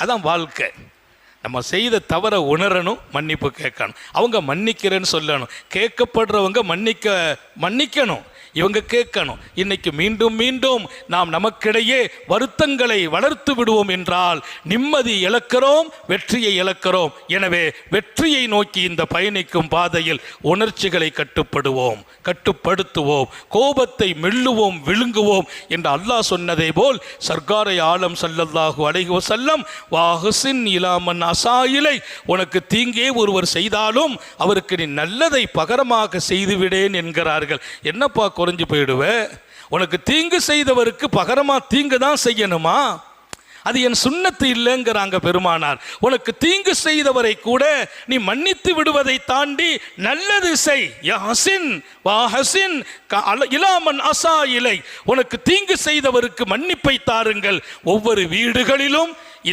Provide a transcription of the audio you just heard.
அதான் வாழ்க்கை. நம்ம செய்த தவறை உணரணும், மன்னிப்பு கேட்கணும். அவங்க மன்னிக்கிறேன்னு சொல்லணும், கேட்கப்படுறவங்க மன்னிக்கணும், இவங்க கேட்கணும். இன்னைக்கு மீண்டும் மீண்டும் நாம் நமக்கிடையே வருத்தங்களை வளர்த்து விடுவோம் என்றால் நிம்மதி இழக்கிறோம், வெற்றியை இழக்கிறோம். எனவே வெற்றியை நோக்கி இந்த பயணிக்கும் பாதையில் உணர்ச்சிகளை கட்டுப்படுத்துவோம், கோபத்தை மெல்லுவோம், விழுங்குவோம் என்று அல்லாஹ் சொன்னதை போல் சர்க்காரை ஆலம் ஸல்லல்லாஹு அலைஹி வஸல்லம் வாஹ்சின் இலா மன் அஸா இலை, உனக்கு தீங்கே ஒருவர் செய்தாலும் அவருக்கு நீ நல்லதை பகரமாக செய்துவிடேன் என்கிறார்கள். என்னப்பா குறைஞ்சு போயிடுவேன்? உனக்கு தீங்கு செய்தவருக்கு பகரமா தீங்கு தான் செய்யணுமா? அது என் சுன்னத்து இல்லைங்கிறாங்க பெருமானார். உனக்கு தீங்கு செய்தவரை கூட நீ மன்னித்து விடுவதை தாண்டி நல்லது செய். யஹ்சின் வஹ்சின் இலா மன் அஸா இலை, உனக்கு தீங்கு செய்தவருக்கு மன்னிப்பை தாருங்கள். ஒவ்வொரு வீடுகளிலும்